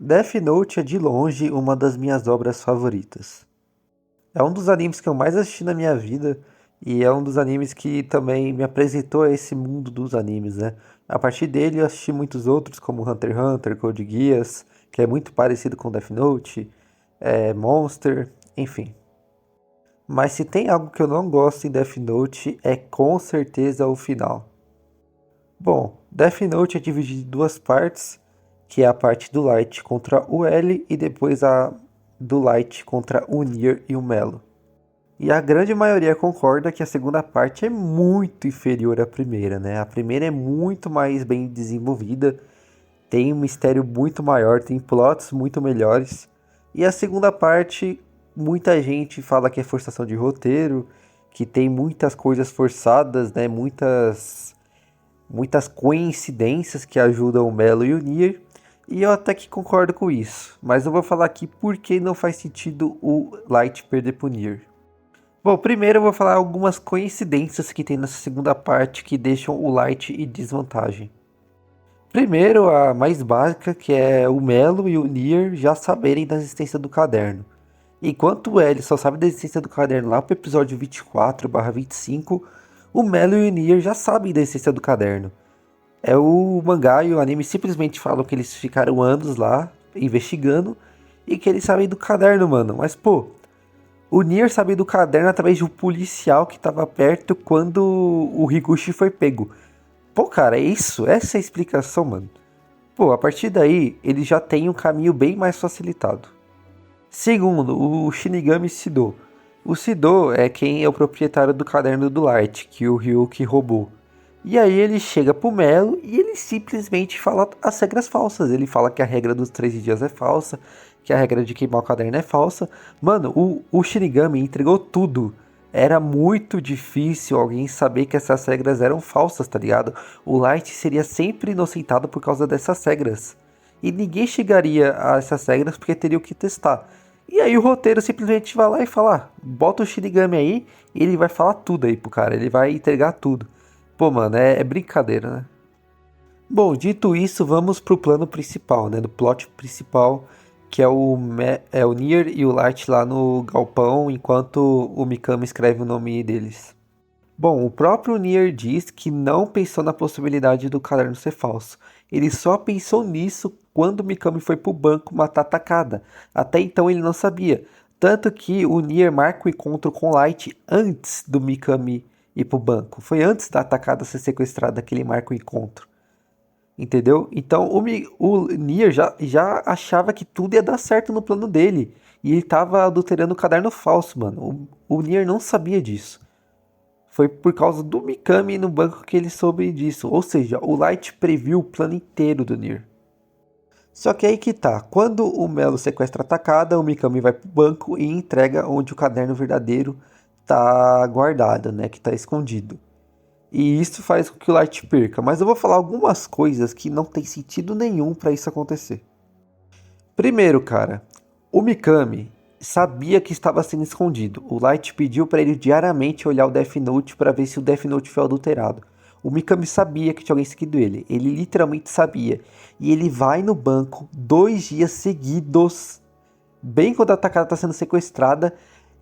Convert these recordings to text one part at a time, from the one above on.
Death Note é de longe uma das minhas obras favoritas. É um dos animes que eu mais assisti na minha vida e é um dos animes que também me apresentou a esse mundo dos animes, né? A partir dele eu assisti muitos outros, como Hunter x Hunter, Code Geass, que é muito parecido com Death Note, Monster, enfim. Mas se tem algo que eu não gosto em Death Note é com certeza o final. Bom, Death Note é dividido em duas partes, que é a parte do Light contra o L e depois a do Light contra o Nier e o Melo. E a grande maioria concorda que a segunda parte é muito inferior à primeira, né? A primeira é muito mais bem desenvolvida, tem um mistério muito maior, tem plots muito melhores. E a segunda parte, muita gente fala que é forçação de roteiro, que tem muitas coisas forçadas, né? Muitas coincidências que ajudam o Melo e o Nier, e eu até que concordo com isso, mas eu vou falar aqui por que não faz sentido o Light perder pro Nier. Bom, primeiro eu vou falar algumas coincidências que tem nessa segunda parte que deixam o Light em desvantagem. Primeiro, a mais básica, que é o Melo e o Nier já saberem da existência do caderno. Enquanto o L só sabe da existência do caderno lá pro episódio 24/25, o Melo e o Nier já sabem da existência do caderno. É o mangá e o anime simplesmente falam que eles ficaram anos lá investigando e que eles sabem do caderno, mano. Mas pô, o Nier sabia do caderno através de um policial que tava perto quando o Higuchi foi pego. Pô, cara, é isso? Essa é a explicação, mano. Pô, a partir daí, ele já tem um caminho bem mais facilitado. Segundo, o Shinigami Sido. O Sido é quem é o proprietário do caderno do Light, que o Ryuki roubou. E aí ele chega pro Melo e ele simplesmente fala as regras falsas. Ele fala que a regra dos 13 dias é falsa, que a regra de queimar o caderno é falsa. Mano, o Shinigami entregou tudo. Era muito difícil alguém saber que essas regras eram falsas, tá ligado? O Light seria sempre inocentado por causa dessas regras. E ninguém chegaria a essas regras porque teria que testar. E aí o roteiro simplesmente vai lá e fala, bota o Shinigami aí e ele vai falar tudo aí pro cara, ele vai entregar tudo. Pô, mano, é brincadeira, né? Bom, dito isso, vamos pro plano principal, né? Do plot principal, que é o Nier e o Light lá no galpão, enquanto o Mikami escreve o nome deles. Bom, o próprio Nier diz que não pensou na possibilidade do caderno ser falso. Ele só pensou nisso quando o Mikami foi pro banco matar a Takada. Até então ele não sabia. Tanto que o Nier marca o encontro com Light antes do Mikami ir pro banco. Foi antes da Takada ser sequestrada que ele marca o encontro. Entendeu? Então o Nier já achava que tudo ia dar certo no plano dele. E ele tava adulterando o caderno falso, mano. O Nier não sabia disso. Foi por causa do Mikami no banco que ele soube disso. Ou seja, o Light previu o plano inteiro do Nier. Só que aí que tá. Quando o Melo sequestra a Takada, o Mikami vai pro banco e entrega onde o caderno verdadeiro tá guardado, né? Que tá escondido. E isso faz com que o Light perca. Mas eu vou falar algumas coisas que não tem sentido nenhum para isso acontecer. Primeiro, cara, o Mikami sabia que estava sendo escondido. O Light pediu para ele diariamente olhar o Death Note para ver se o Death Note foi adulterado. O Mikami sabia que tinha alguém seguido ele. Ele literalmente sabia. E ele vai no banco 2 dias seguidos, bem quando a Takada está sendo sequestrada.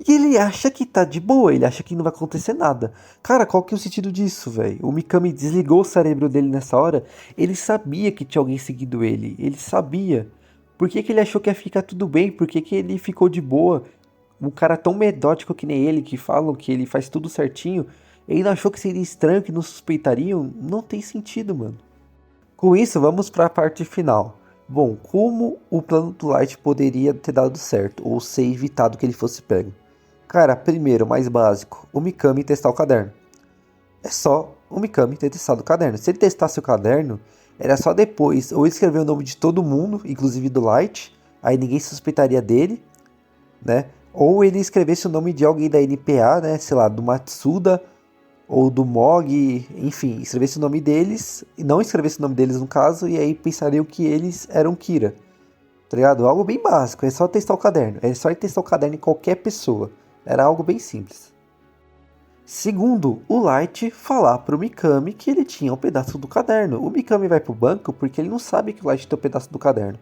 E ele acha que tá de boa, ele acha que não vai acontecer nada. Cara, qual que é o sentido disso, velho? O Mikami desligou o cérebro dele nessa hora. Ele sabia que tinha alguém seguido ele. Ele sabia. Por que que ele achou que ia ficar tudo bem? Por que que ele ficou de boa? Um cara tão metódico que nem ele, que falam que ele faz tudo certinho, ele não achou que seria estranho, que não suspeitariam? Não tem sentido, mano. Com isso, vamos para a parte final. Bom, como o plano do Light poderia ter dado certo, ou ser evitado que ele fosse pego? Cara, primeiro, mais básico, o Mikami testar o caderno. É só o Mikami ter testado o caderno. Se ele testasse o caderno, era só depois ou escrever o nome de todo mundo, inclusive do Light, aí ninguém suspeitaria dele, né? Ou ele escrevesse o nome de alguém da NPA, né? Sei lá, do Matsuda ou do Mog, enfim, escrevesse o nome deles, e não escrevesse o nome deles no caso, e aí pensariam que eles eram Kira. Tá ligado? Algo bem básico, é só testar o caderno. É só ir testar o caderno em qualquer pessoa. Era algo bem simples. Segundo, o Light falar pro Mikami que ele tinha um pedaço do caderno. O Mikami vai pro banco porque ele não sabe que o Light tem um pedaço do caderno.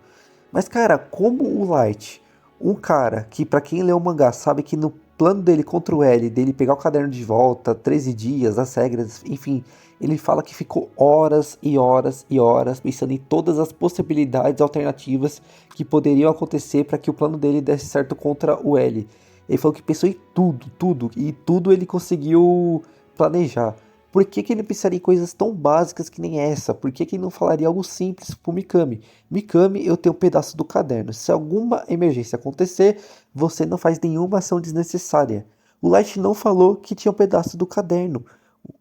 Mas, cara, como o Light, um cara que, pra quem lê o mangá, sabe que no plano dele contra o L, dele pegar o caderno de volta, 13 dias, as regras, enfim, ele fala que ficou horas e horas e horas pensando em todas as possibilidades alternativas que poderiam acontecer para que o plano dele desse certo contra o L. Ele falou que pensou em tudo, tudo, e tudo ele conseguiu planejar. Por que, que ele pensaria em coisas tão básicas que nem essa? Por que, que ele não falaria algo simples pro Mikami? Mikami, eu tenho um pedaço do caderno. Se alguma emergência acontecer, você não faz nenhuma ação desnecessária. O Light não falou que tinha um pedaço do caderno.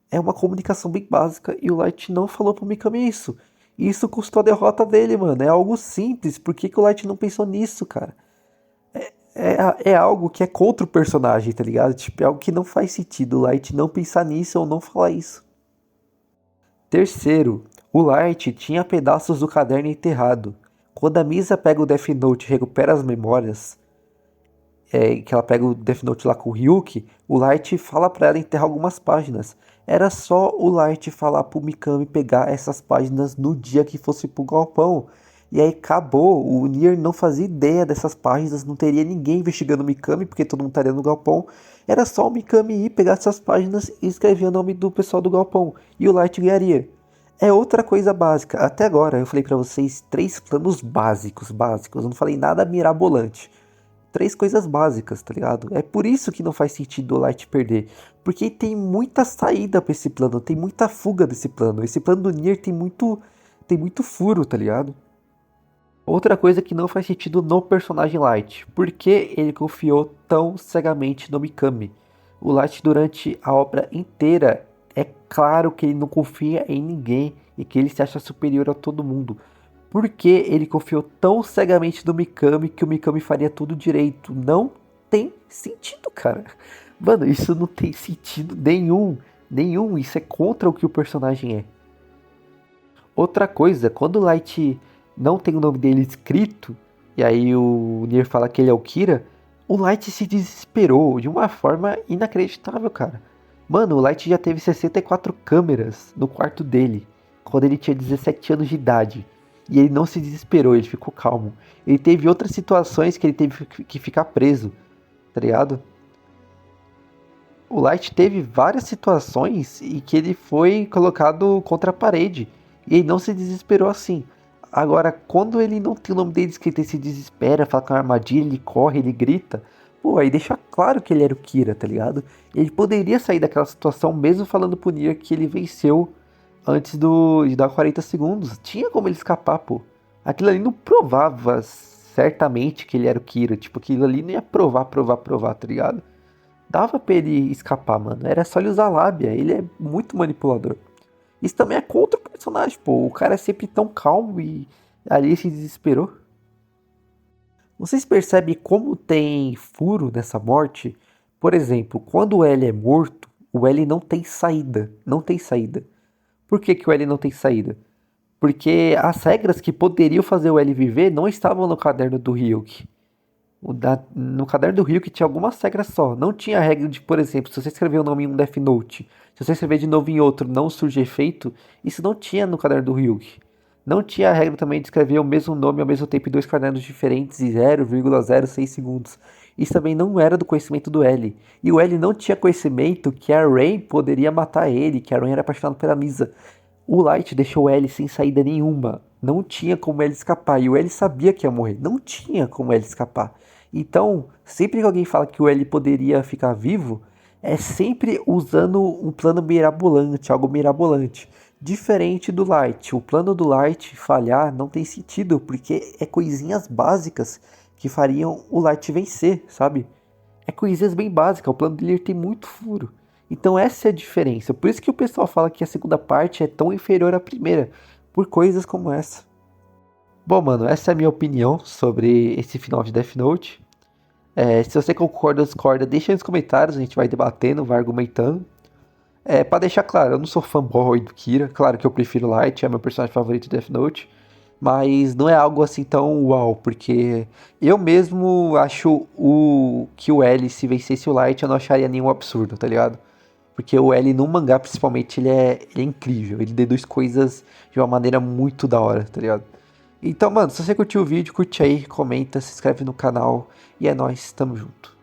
É uma comunicação bem básica e o Light não falou pro Mikami isso. Isso custou a derrota dele, mano. É algo simples. Por que, que o Light não pensou nisso, cara? É algo que é contra o personagem, tá ligado? Tipo, é algo que não faz sentido o Light não pensar nisso ou não falar isso. Terceiro, o Light tinha pedaços do caderno enterrado. Quando a Misa pega o Death Note e recupera as memórias, que ela pega o Death Note lá com o Ryuki, o Light fala pra ela enterrar algumas páginas. Era só o Light falar pro Mikami pegar essas páginas no dia que fosse pro galpão. E aí acabou, o Nier não fazia ideia dessas páginas, não teria ninguém investigando o Mikami, porque todo mundo estaria no galpão. Era só o Mikami ir pegar essas páginas e escrever o nome do pessoal do galpão. E o Light ganharia. É outra coisa básica. Até agora eu falei pra vocês 3 planos básicos. Eu não falei nada mirabolante. 3 coisas básicas, tá ligado? É por isso que não faz sentido o Light perder. Porque tem muita saída pra esse plano, tem muita fuga desse plano. Esse plano do Nier tem muito furo, tá ligado? Outra coisa que não faz sentido no personagem Light. Por que ele confiou tão cegamente no Mikami? O Light durante a obra inteira é claro que ele não confia em ninguém e que ele se acha superior a todo mundo. Por que ele confiou tão cegamente no Mikami que o Mikami faria tudo direito? Não tem sentido, cara. Mano, isso não tem sentido nenhum. Nenhum. Isso é contra o que o personagem é. Outra coisa, quando o Light não tem o nome dele escrito, e aí o Nier fala que ele é o Kira, o Light se desesperou de uma forma inacreditável, cara. Mano, o Light já teve 64 câmeras no quarto dele, quando ele tinha 17 anos de idade. E ele não se desesperou, ele ficou calmo. Ele teve outras situações que ele teve que ficar preso, tá ligado? O Light teve várias situações em que ele foi colocado contra a parede. E ele não se desesperou assim. Agora, quando ele não tem o nome dele escrito e se desespera, fala que é uma armadilha, ele corre, ele grita. Pô, aí deixa claro que ele era o Kira, tá ligado? Ele poderia sair daquela situação mesmo falando pro Nier que ele venceu antes de dar 40 segundos. Tinha como ele escapar, pô. Aquilo ali não provava certamente que ele era o Kira. Tipo, aquilo ali não ia provar, tá ligado? Dava pra ele escapar, mano. Era só ele usar a lábia. Ele é muito manipulador. Isso também é contra o personagem, pô. O cara é sempre tão calmo e ali se desesperou. Vocês percebem como tem furo nessa morte? Por exemplo, quando o L é morto, o L não tem saída. Não tem saída. Por que, que o L não tem saída? Porque as regras que poderiam fazer o L viver não estavam no caderno do Ryuki. No caderno do Ryuki tinha algumas regras só. Não tinha regra de, por exemplo, se você escrever o nome em um Death Note, se você escrever de novo em outro, não surge efeito. Isso não tinha no caderno do Ryuki. Não tinha a regra também de escrever o mesmo nome ao mesmo tempo em 2 cadernos diferentes e 0,06 segundos. Isso também não era do conhecimento do L. E o L não tinha conhecimento que a Rain poderia matar ele, que a Rain era apaixonada pela Misa. O Light deixou o L sem saída nenhuma. Não tinha como ele escapar. E o L sabia que ia morrer. Não tinha como ele escapar. Então, sempre que alguém fala que o L poderia ficar vivo, é sempre usando um plano mirabolante, algo mirabolante. Diferente do Light. O plano do Light falhar não tem sentido, porque é coisinhas básicas que fariam o Light vencer, sabe? É coisinhas bem básicas. O plano dele tem muito furo. Então essa é a diferença. Por isso que o pessoal fala que a segunda parte é tão inferior à primeira, por coisas como essa. Bom, mano, essa é a minha opinião sobre esse final de Death Note. Se você concorda ou discorda, deixa aí nos comentários, a gente vai debatendo, vai argumentando. Pra deixar claro, eu não sou fanboy do Kira, claro que eu prefiro Light, é meu personagem favorito de Death Note, mas não é algo assim tão uau, porque eu mesmo acho que o L, se vencesse o Light, eu não acharia nenhum absurdo, tá ligado? Porque o L no mangá, principalmente, ele é incrível, ele deduz coisas de uma maneira muito da hora, tá ligado? Então, mano, se você curtiu o vídeo, curte aí, comenta, se inscreve no canal e é nóis, tamo junto.